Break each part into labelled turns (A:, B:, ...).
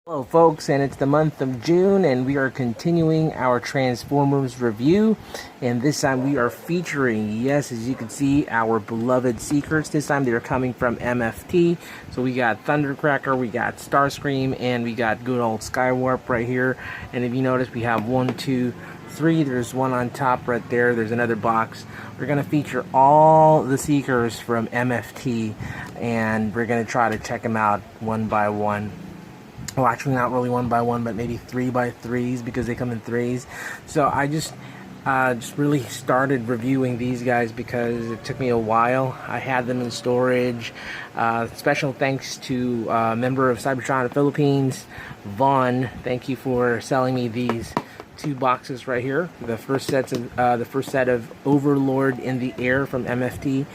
A: Hello folks, and it's the month of June and we are continuing our Transformers review, and this time we are featuring, yes, as you can see, our beloved Seekers. This time they're coming from MFT. So we got Thundercracker, we got Starscream, and we got good old Skywarp right here. And if you notice, we have 1, 2, 3, there's one on top right there, there's another box. We're going to feature all the Seekers from MFT, and we're going to try to check them out one by one. Well, actually not really one by one, but maybe 3 by 3s because they come in 3s. So I just really started reviewing these guys because it took me a while. I had them in storage. Special thanks to a member of Cybertron Philippines, Vaughn. Thank you for selling me these 2 boxes right here. The first set of Overlord in the Air from MFT.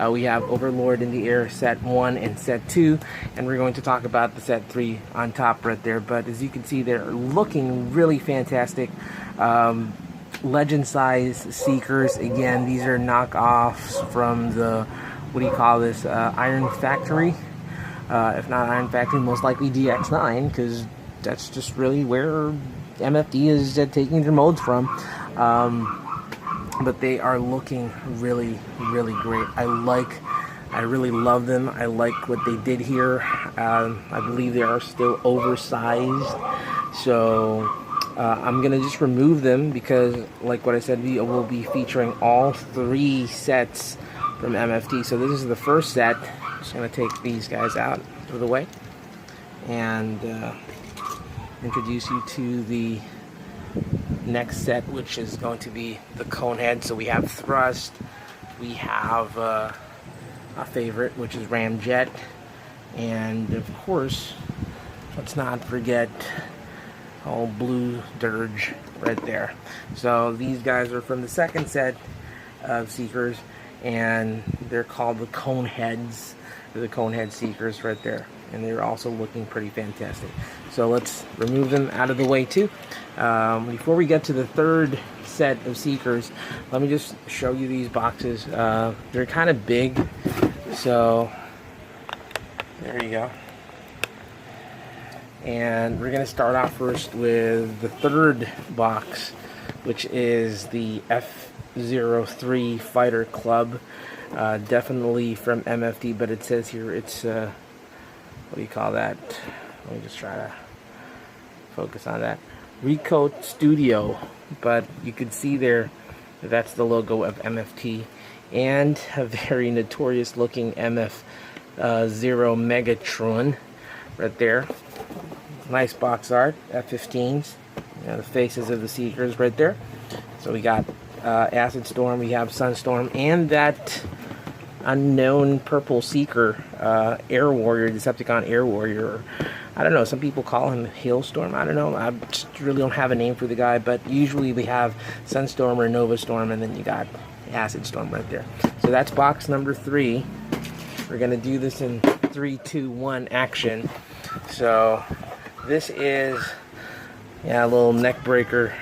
A: We have Overlord in the Air set 1 and set 2, and we're going to talk about the set 3 on top right there. But as you can see, they're looking really fantastic. Legend size Seekers. Again, these are knockoffs from the, what do you call this, Iron Factory. If not Iron Factory, most likely DX9, because that's just really where MFT is taking their modes from. But they are looking really great. I really love them. I like what they did here. I believe they are still oversized, so I'm gonna just remove them because, like what I said, we will be featuring all 3 sets from MFT. So this is the first set. Just gonna take these guys out of the way and introduce you to the next set, which is going to be the Conehead. So we have Thrust, we have a favorite, which is Ramjet, and of course, let's not forget old Blue Dirge right there. So these guys are from the second set of Seekers, and they're called the Coneheads. They're the Conehead Seekers right there, and they're also looking pretty fantastic. So let's remove them out of the way too. Before we get to the third set of Seekers, let me just show you these boxes. They're kind of big, so there you go. And we're going to start off first with the third box, which is the F03 Fighter Club. Definitely from MFT, but it says here it's what do you call that? Let me just try to focus on that. Recoat Studio, but you can see there that's the logo of MFT, and a very notorious looking MF0 Megatron right there. Nice box art, F15s, the faces of the Seekers right there. So we got Acid Storm, we have Sunstorm, and that unknown purple Seeker, Air Warrior, Decepticon Air Warrior. I don't know, some people call him Hailstorm. I don't know, I just really don't have a name for the guy, but usually we have Sunstorm or Nova Storm, and then you got Acid Storm right there. So that's box number 3. We're gonna do this in 3, 2, 1 action. So this is, yeah, a little neck breaker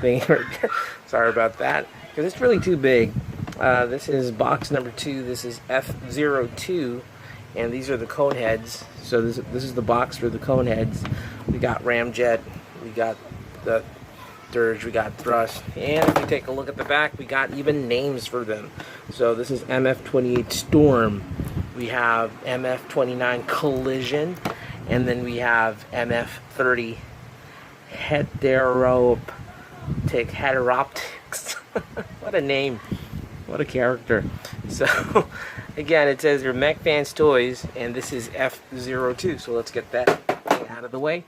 A: thing right there. Sorry about that, because it's really too big. This is box number 2. This is F02, and these are the Coneheads. So this is the box for the Coneheads. We got Ramjet, we got the Dirge, we got Thrust, and if we take a look at the back, we got even names for them. So this is MF28 Storm, we have MF29 Collision, and then we have MF30 Heteroptics. What a name. What a character. So, again, it says your Mech Fans Toys, and this is F02. So let's get that out of the way.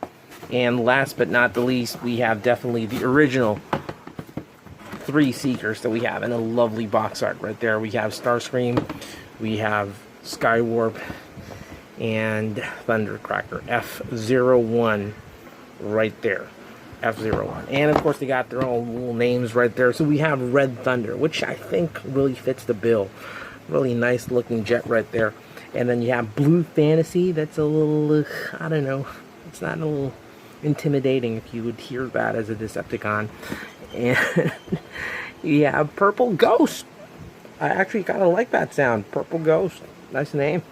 A: And last but not the least, we have definitely the original 3 Seekers that we have in a lovely box art right there. We have Starscream, we have Skywarp, and Thundercracker. F01 right there. F01, and of course they got their own little names right there. So we have Red Thunder, which I think really fits the bill. Really nice looking jet right there. And then you have Blue Fantasy. That's a little, I don't know, it's not a little intimidating if you would hear that as a Decepticon. And you have Purple Ghost. I actually kind of like that sound, Purple Ghost. Nice name.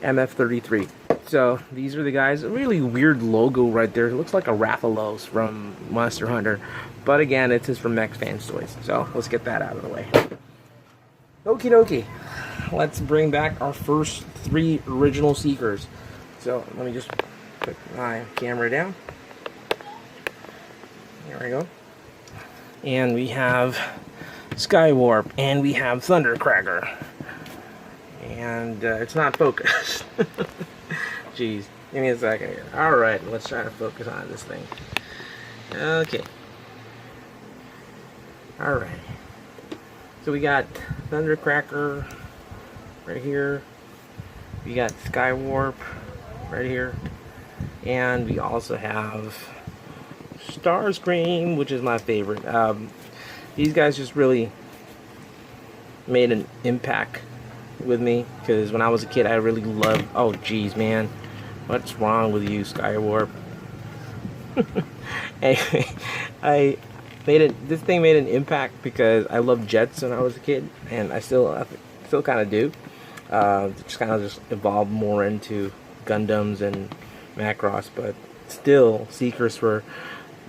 A: MF33. So these are the guys. A really weird logo right there. It looks like a Rathalos from Monster Hunter. But again, it is from Mech Fans Toys. So let's get that out of the way. Okie dokie. Let's bring back our first 3 original Seekers. So let me just put my camera down. There we go. And we have Skywarp, and we have Thundercracker. And it's not focused. Jeez, give me a second here. Alright, let's try to focus on this thing. Okay. Alright. So we got Thundercracker right here. We got Skywarp right here. And we also have Starscream, which is my favorite. These guys just really made an impact with me, because when I was a kid I really loved, oh geez man, what's wrong with you, Skywarp? This thing made an impact because I loved jets when I was a kid, and I still kind of do. Just kind of just evolved more into Gundams and Macross, but still Seekers were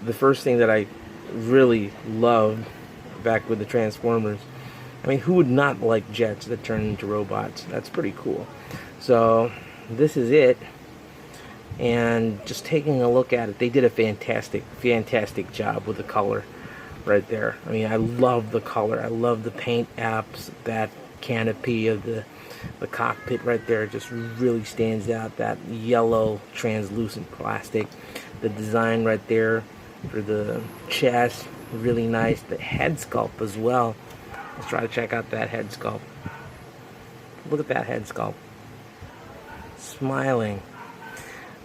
A: the first thing that I really loved back with the Transformers. I mean, who would not like jets that turn into robots? That's pretty cool. So this is it, and just taking a look at it, they did a fantastic job with the color right there. I mean, I love the color. I love the paint apps. That canopy of the cockpit right there just really stands out. That yellow translucent plastic. The design right there for the chest, really nice. The head sculpt as well. Let's try to check out that head sculpt. Look at that head sculpt. Smiling.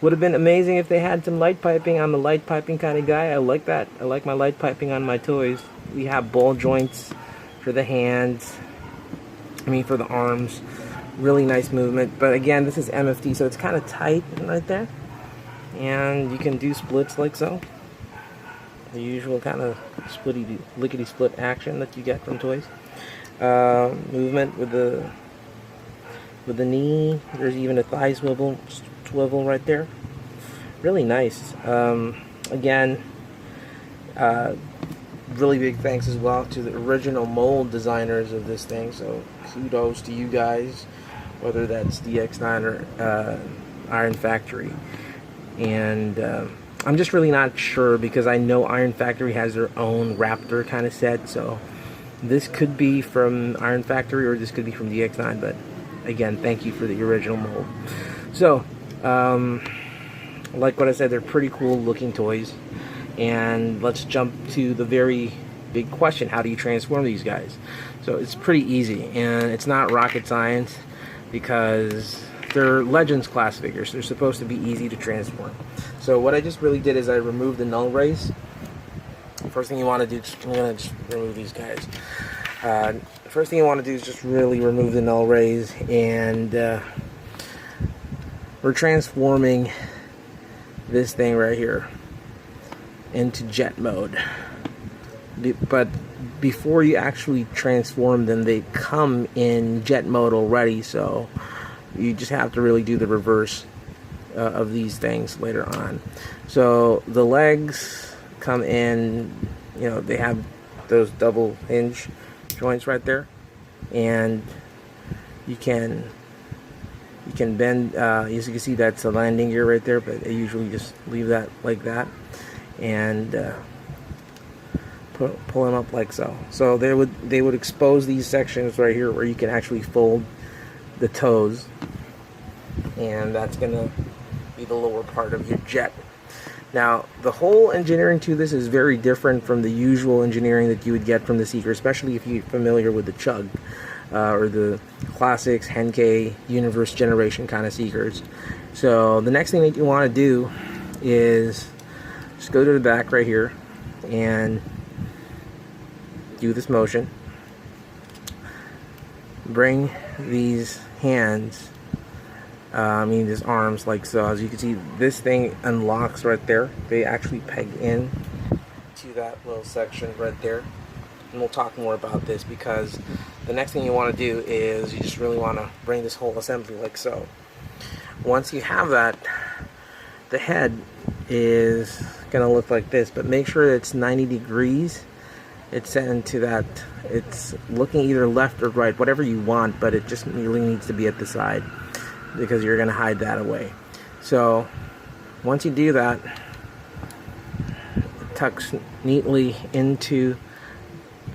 A: Would have been amazing if they had some light piping. I'm a light piping kind of guy. I like that. I like my light piping on my toys. We have ball joints for the hands. I mean, for the arms. Really nice movement. But again, this is MFT, so it's kind of tight right there. And you can do splits like so. The usual kind of splitty, lickety split action that you get from toys. Movement with the knee. There's even a thigh swivel right there. Really nice. Again, really big thanks as well to the original mold designers of this thing. So kudos to you guys, whether that's DX9 or Iron Factory. And I'm just really not sure, because I know Iron Factory has their own Raptor kind of set, so this could be from Iron Factory or this could be from DX9, but again, thank you for the original mold. So, like what I said, they're pretty cool looking toys, and let's jump to the very big question: how do you transform these guys? So it's pretty easy, and it's not rocket science, because they're Legends class figures. They're supposed to be easy to transform. So what I just really did is I removed the null rays. First thing you want to do, I'm going to just remove these guys. First thing you want to do is just really remove the null rays, and we're transforming this thing right here into jet mode. But before you actually transform them, they come in jet mode already, so you just have to really do the reverse of these things later on. So the legs come in, you know, they have those double hinge joints right there, and you can bend, as you can see, that's a landing gear right there, but I usually just leave that like that, and pull them up like so. So they would expose these sections right here where you can actually fold the toes, and that's gonna be the lower part of your jet. Now, the whole engineering to this is very different from the usual engineering that you would get from the Seeker, especially if you're familiar with the Chug or the Classics, Henkei, Universe Generation kind of Seekers. So the next thing that you want to do is just go to the back right here and do this motion. Bring these hands, these arms like so. As you can see, this thing unlocks right there. They actually peg in to that little section right there. And we'll talk more about this, because the next thing you want to do is you just really want to bring this whole assembly like so. once you have that, the head is gonna look like this, but make sure it's 90 degrees. It's set into that, it's looking either left or right, whatever you want, but it just really needs to be at the side because you're gonna hide that away. So once you do that, it tucks neatly into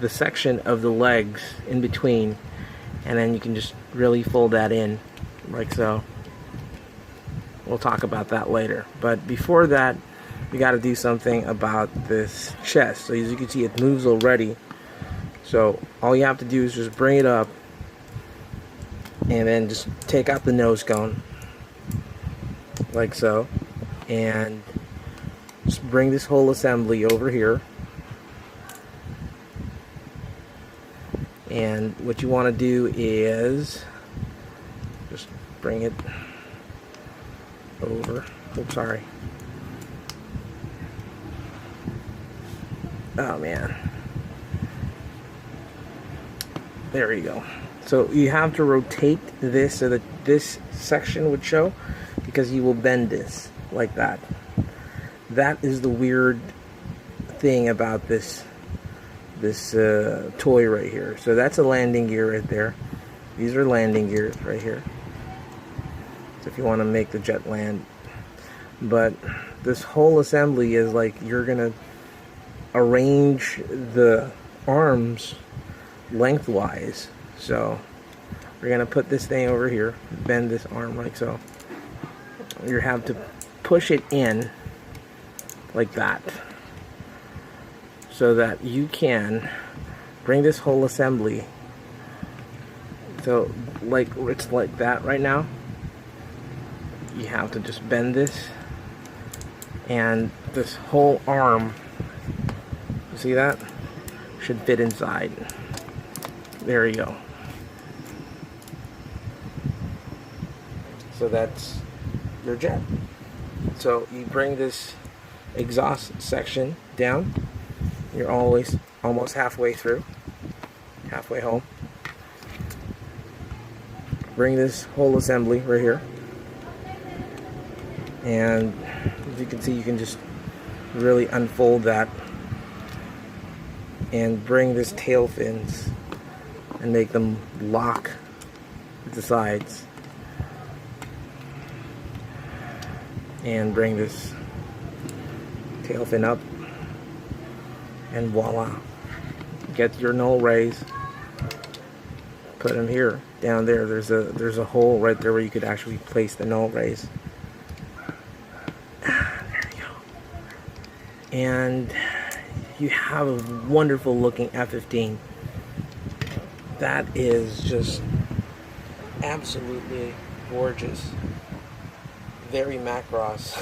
A: the section of the legs in between, and then you can just really fold that in like so. We'll talk about that later, but before that we got to do something about this chest. So as you can see, it moves already, so all you have to do is just bring it up and then just take out the nose cone like so, and just bring this whole assembly over here. And what you want to do is just bring it over. Oops, sorry. Oh man. There you go. So you have to rotate this so that this section would show, because you will bend this like that. That is the weird thing about this toy right here. So that's a landing gear right there. These are landing gears right here. So if you want to make the jet land. But this whole assembly is like, you're gonna arrange the arms lengthwise. So we're gonna put this thing over here, bend this arm like so. You have to push it in like that, so that you can bring this whole assembly. So like it's like that right now. You have to just bend this, and this whole arm, you see that, should fit inside. There you go. So that's your jet. So you bring this exhaust section down. You're always almost halfway through, halfway home. Bring this whole assembly right here, and as you can see, you can just really unfold that and bring this tail fins and make them lock at the sides, and bring this tail fin up, and voila, get your null rays. Put them here, down there. There's a hole right there where you could actually place the null rays. There you go. And you have a wonderful looking F-15. That is just absolutely gorgeous. Very Macross.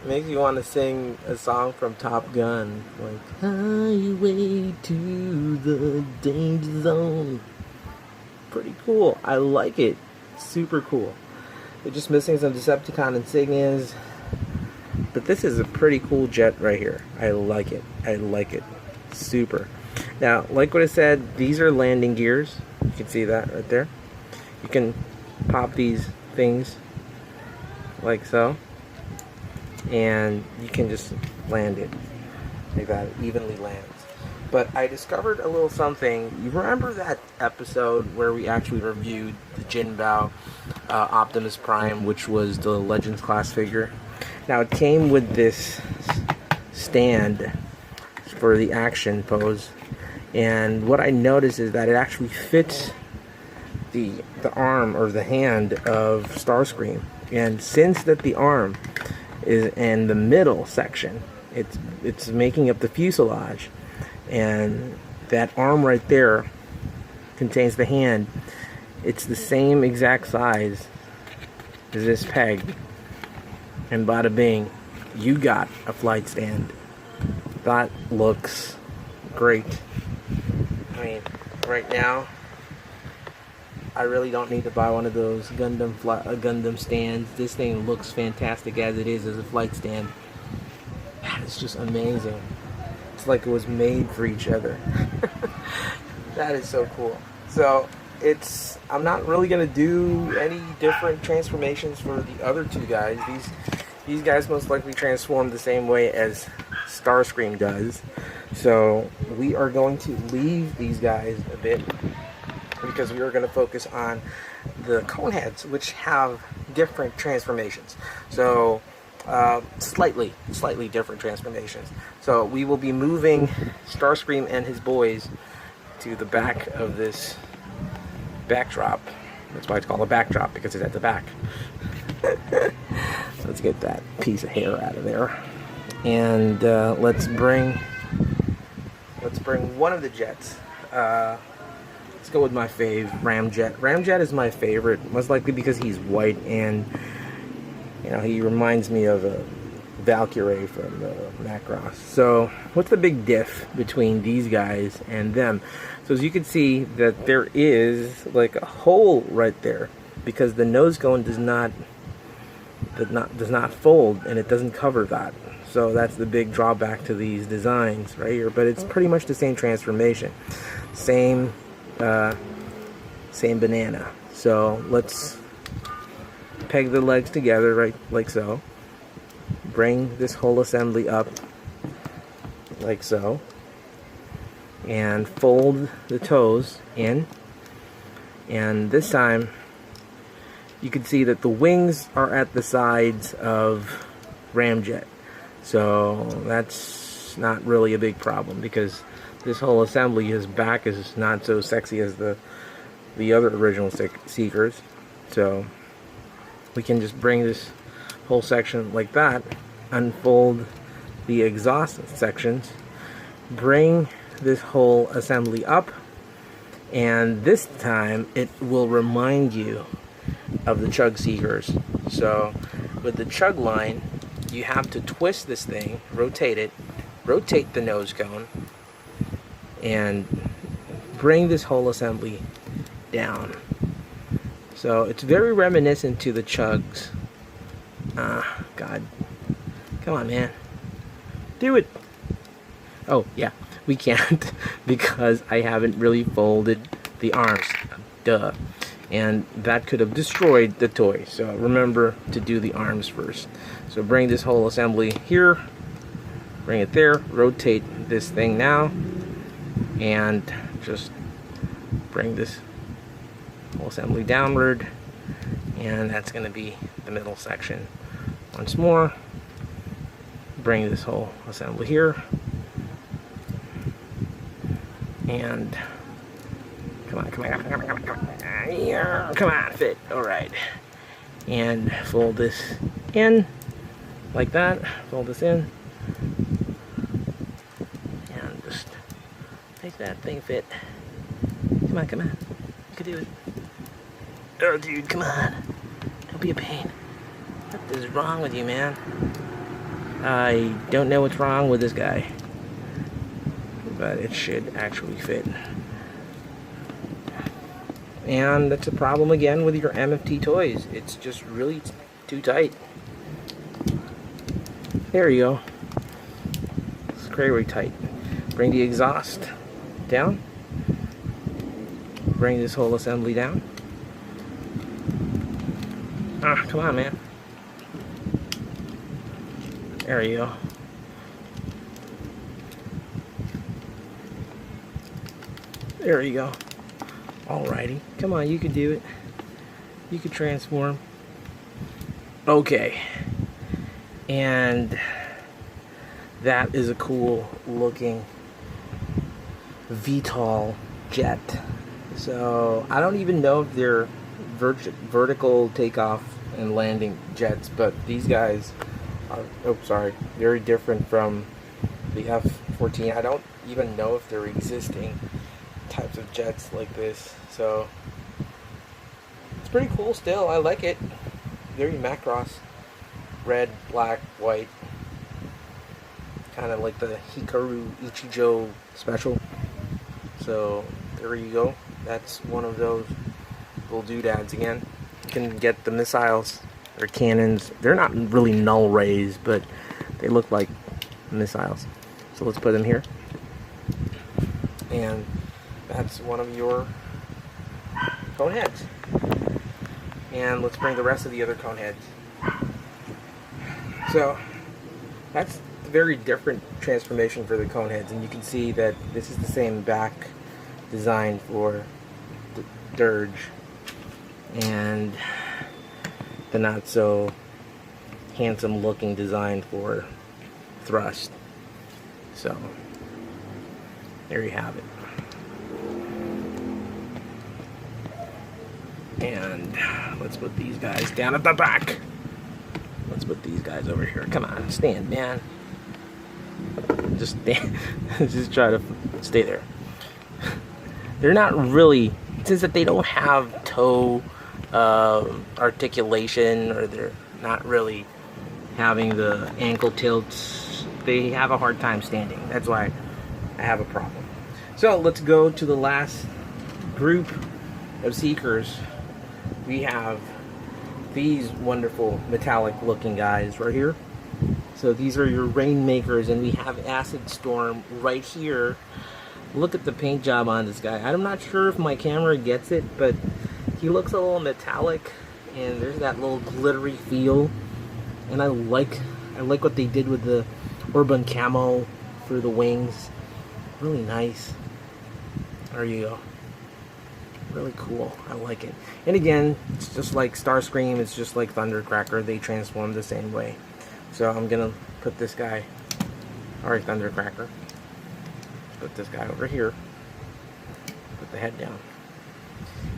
A: Makes you want to sing a song from Top Gun, like Highway to the Danger Zone. Pretty cool. I like it. Super cool. They're just missing some Decepticon insignias, but this is a pretty cool jet right here. I like it. I like it. Super. Now, like what I said, these are landing gears. You can see that right there. You can pop these things like so, and you can just land it like that. It evenly lands. But I discovered a little something. You remember that episode where we actually reviewed the Jinbao Optimus Prime, which was the Legends class figure? Now it came with this stand for the action pose, and what I noticed is that it actually fits the arm or the hand of Starscream. And since that the arm is in the middle section, it's making up the fuselage, and that arm right there contains the hand. It's the same exact size as this peg, and bada bing, you got a flight stand. That looks great. I mean, right now I really don't need to buy one of those Gundam stands. This thing looks fantastic as it is as a flight stand. It's just amazing. It's like it was made for each other. That is so cool. So I'm not really gonna do any different transformations for the other two guys. These guys most likely transform the same way as Starscream does. So we are going to leave these guys a bit because we are going to focus on the Coneheads, which have different transformations. So slightly different transformations. So we will be moving Starscream and his boys to the back of this backdrop. That's why it's called a backdrop, because it's at the back. Let's get that piece of hair out of there, and let's bring one of the jets. Let's go with my fave, Ramjet. Ramjet is my favorite, most likely because he's white, and you know, he reminds me of a Valkyrie from Macross. So what's the big diff between these guys and them? So as you can see, that there is like a hole right there, because the nose cone does not fold, and it doesn't cover that. So that's the big drawback to these designs right here. But it's pretty much the same transformation, same banana. So let's peg the legs together, right, like so. Bring this whole assembly up like so, and fold the toes in. And this time you can see that the wings are at the sides of Ramjet, so that's not really a big problem, because this whole assembly, his back is not so sexy as the other original Seekers. So we can just bring this whole section like that, unfold the exhaust sections, bring this whole assembly up, and this time it will remind you of the Chug Seekers. So with the Chug line, you have to twist this thing, rotate it, rotate the nose cone, and bring this whole assembly down. So it's very reminiscent to the Chugs. God. Come on, man. Do it. Oh, yeah. We can't because I haven't really folded the arms. Duh. And that could have destroyed the toy. So remember to do the arms first. So bring this whole assembly here. Bring it there. Rotate this thing now. And just bring this whole assembly downward. And that's going to be the middle section. Once more, bring this whole assembly here, and come on, fit. All right, and fold this in like that. Fold this in, and just make that thing fit. Come on, you can do it. Oh, dude, come on, don't be a pain. What is wrong with you, man? I don't know what's wrong with this guy, but it should actually fit. And that's a problem again with your MFT toys. It's just really too tight. There you go. It's very tight. Bring the exhaust down. Bring this whole assembly down. Ah, come on, man. There you go. There you go. Alrighty. Come on, you can do it. You can transform. Okay. And that is a cool looking VTOL jet. So I don't even know if they're vertical takeoff and landing jets, but these guys are, oh sorry, very different from the F14. I don't even know if they're existing types of jets like this, so it's pretty cool still. I like it. Very Macross. Red, black, white, kind of like the Hikaru Ichijo special. So there you go. That's one of those little doodads again. You can get the missiles or cannons. They're not really null rays, but they look like missiles. So let's put them here. And that's one of your Coneheads. And let's bring the rest of the other Coneheads. So that's a very different transformation for the Coneheads, and you can see that this is the same back design for the Dirge and the not so handsome looking design for Thrust. So there you have it. And let's put these guys down at the back. Let's put these guys over here. Come on, stand, man. Just stand. Just try to stay there. They're not really, since that they don't have toe articulation, or they're not really having the ankle tilts, they have a hard time standing. That's why I have a problem. So let's go to the last group of Seekers. We have these wonderful metallic looking guys right here. So these are your Rainmakers, and we have Acid Storm right here. Look at the paint job on this guy. I'm not sure if my camera gets it, but he looks a little metallic, and there's that little glittery feel. And I like what they did with the urban camo for the wings. Really nice. There you go. Really cool. I like it. And again, it's just like Starscream, it's just like Thundercracker. They transform the same way. So I'm gonna put this guy, alright, Thundercracker. Put this guy over here. Put the head down.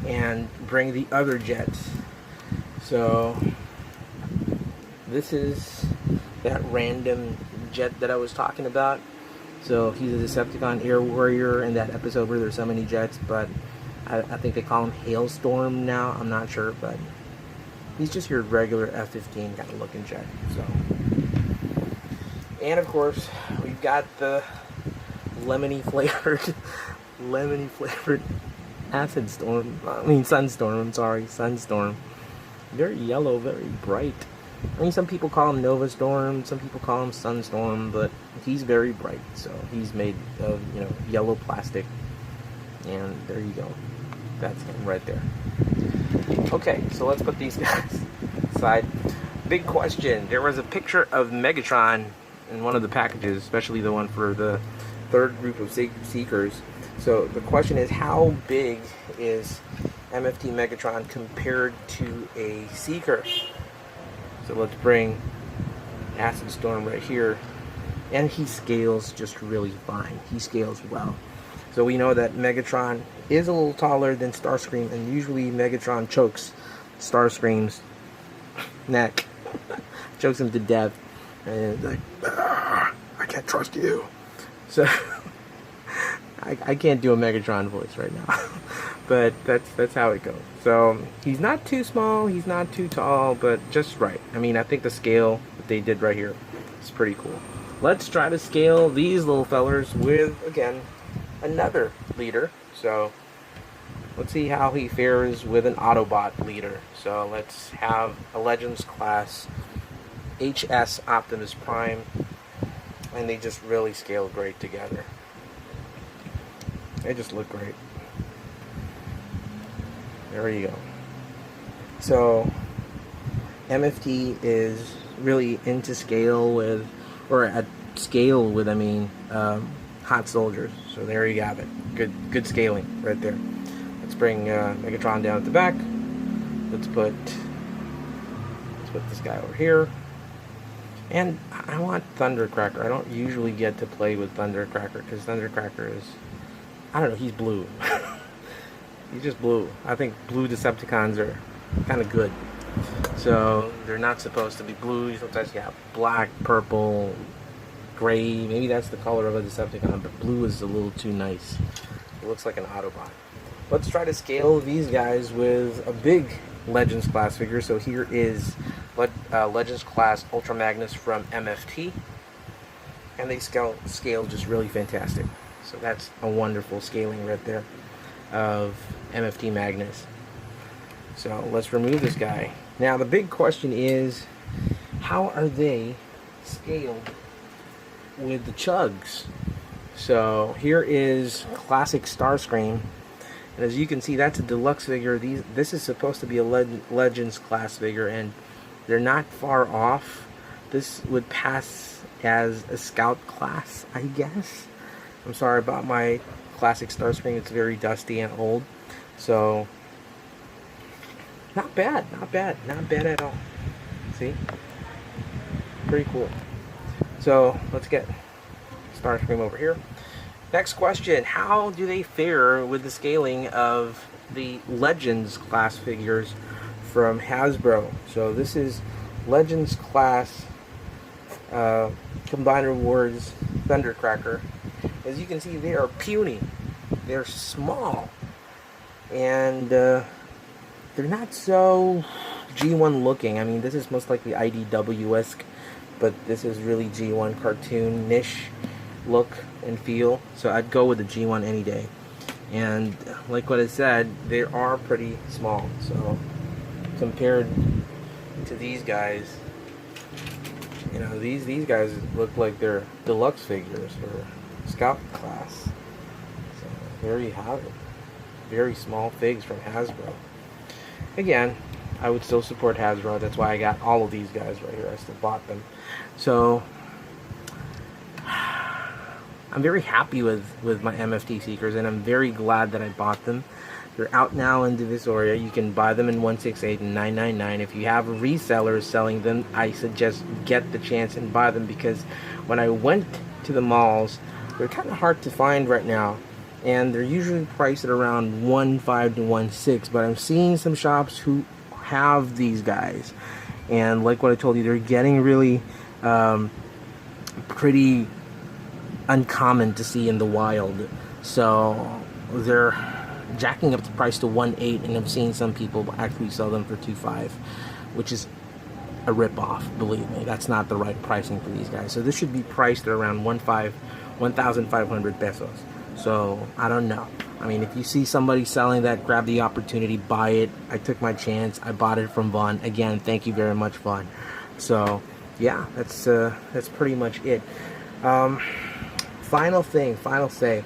A: And bring the other jets. So this is that random jet that I was talking about. So he's a Decepticon Air Warrior in that episode where there's so many jets, but I think they call him Hailstorm now. I'm not sure, but he's just your regular F-15 kind of looking jet. So, and of course, we've got the lemony flavored Acid Storm. I mean Sunstorm. I'm sorry, Sunstorm. Very yellow, very bright. I mean, some people call him Nova Storm, some people call him Sunstorm, but he's very bright. So he's made of, you know, yellow plastic. And there you go. That's him right there. Okay, so let's put these guys aside. Big question. There was a picture of Megatron in one of the packages, especially the one for the third group of Seekers. So the question is, how big is MFT Megatron compared to a Seeker? So let's bring Acid Storm right here. And he scales just really fine. He scales well. So we know that Megatron is a little taller than Starscream, and usually Megatron chokes Starscream's neck. Chokes him to death. And it's like, I can't trust you. So I can't do a Megatron voice right now. But that's how it goes. So he's not too small, he's not too tall, but just right. I mean, I think the scale that they did right here is pretty cool. Let's try to scale these little fellers with, again, another leader. So let's see how he fares with an Autobot leader. So let's have a Legends class HS Optimus Prime, and they just really scale great together. They just look great. There you go. So MFT is really into scale with, or at scale with, I mean, hot soldiers. So there you have it. Good scaling right there. Let's bring Megatron down at the back. Let's put this guy over here. And I want Thundercracker. I don't usually get to play with Thundercracker because Thundercracker is, I don't know, he's blue. He's just blue. I think blue Decepticons are kind of good. So they're not supposed to be blue. Sometimes you have black, purple, gray. Maybe that's the color of a Decepticon, but blue is a little too nice. It looks like an Autobot. Let's try to scale these guys with a big Legends class figure. So here is Legends class Ultra Magnus from MFT, and they scale just really fantastic. So that's a wonderful scaling right there of MFT Magnus. So let's remove this guy. Now the big question is, how are they scaled with the Chugs? So here is classic Starscream, And as you can see, that's a deluxe figure. This is supposed to be a Legends class figure, and they're not far off. This would pass as a Scout class, I guess. I'm sorry about my classic Starscream. It's very dusty and old. So, not bad, not bad, not bad at all. See? Pretty cool. So, let's get Starscream over here. Next question, how do they fare with the scaling of the Legends class figures from Hasbro? So this is Legends class Combined Rewards Thundercracker. As you can see, they are puny. They're small. And they're not so G1 looking. I mean, this is most likely IDW-esque, but this is really G1 cartoon-ish look and feel, so I'd go with the G1 any day. And like what I said, they are pretty small, so compared to these guys, you know, these guys look like they're deluxe figures or Scout class. So there you have it, very small figs from Hasbro. Again, I would still support Hasbro. That's why I got all of these guys right here. I still bought them. So I'm very happy with my MFT Seekers, and I'm very glad that I bought them. They're out now in Divisoria. You can buy them in 168 and 999. If you have resellers selling them, I suggest get the chance and buy them, because when I went to the malls, they're kind of hard to find right now, and they're usually priced at around 1.5 to 1.6. But I'm seeing some shops who have these guys, and like what I told you, they're getting really pretty uncommon to see in the wild, so they're jacking up the price to 1.8, and I've seen some people actually sell them for 2.5, which is a rip-off. Believe me, that's not the right pricing for these guys. So this should be priced at around 1,500 pesos. So I don't know. I mean, if you see somebody selling that, grab the opportunity, buy it. I took my chance. I bought it from Vaughn. Again, thank you very much, Vaughn. So yeah, that's pretty much it. Final say,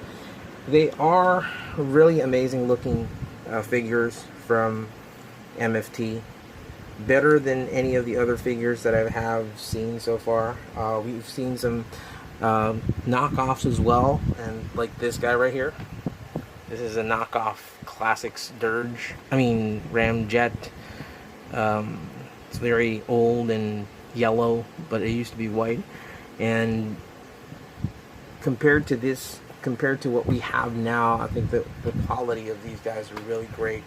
A: they are really amazing looking figures from MFT. Better than any of the other figures that I have seen so far. We've seen some knockoffs as well, and like this guy right here. This is a knockoff Classics Dirge. I mean Ramjet. It's very old and yellow, but it used to be white. And compared to what we have now, I think that the quality of these guys are really great.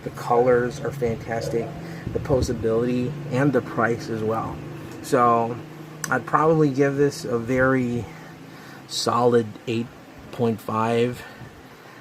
A: The colors are fantastic, the posability, and the price as well. So I'd probably give this a very solid 8.5.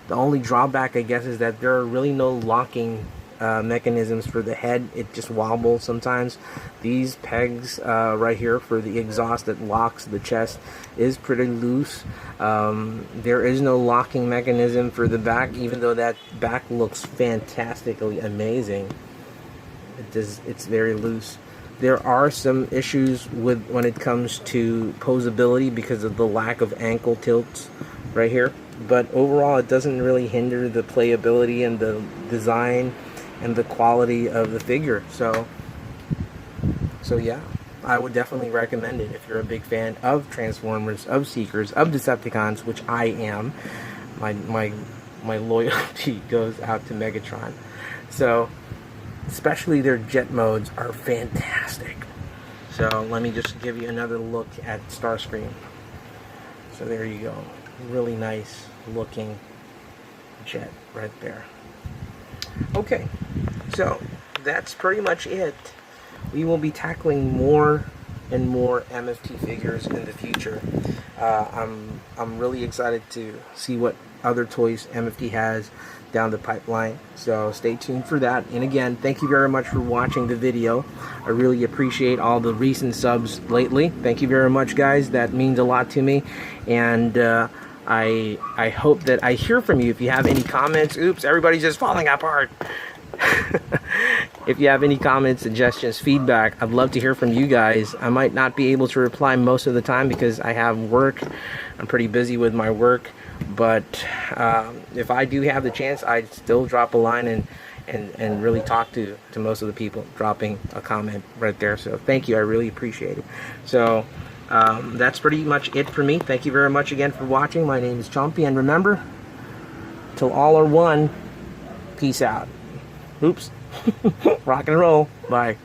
A: The only drawback, I guess, is that there are really no locking mechanisms for the head. It just wobbles sometimes. These pegs right here for the exhaust that locks the chest is pretty loose. There is no locking mechanism for the back, even though that back looks fantastically amazing. It's very loose. There are some issues with when it comes to posability because of the lack of ankle tilts right here, but overall it doesn't really hinder the playability and the design and the quality of the figure. So yeah, I would definitely recommend it if you're a big fan of Transformers, of Seekers, of Decepticons, which I am. My loyalty goes out to Megatron. So especially their jet modes are fantastic. So let me just give you another look at Starscream. So there you go, really nice looking jet right there. Okay, so that's pretty much it. We will be tackling more and more MFT figures in the future. I'm really excited to see what other toys MFT has down the pipeline, so stay tuned for that. And again, thank you very much for watching the video. I really appreciate all the recent subs lately. Thank you very much, guys. That means a lot to me, and I hope that I hear from you. If you have any comments, oops, everybody's just falling apart. if you have any comments, suggestions, feedback, I'd love to hear from you guys. I might not be able to reply most of the time because I have work. I'm pretty busy with my work, but if I do have the chance, I'd still drop a line and really talk to most of the people dropping a comment right there. So thank you, I really appreciate it. So that's pretty much it for me. Thank you very much again for watching. My name is Chompy, and remember, till all are one, peace out. Oops. Rock and roll. Bye.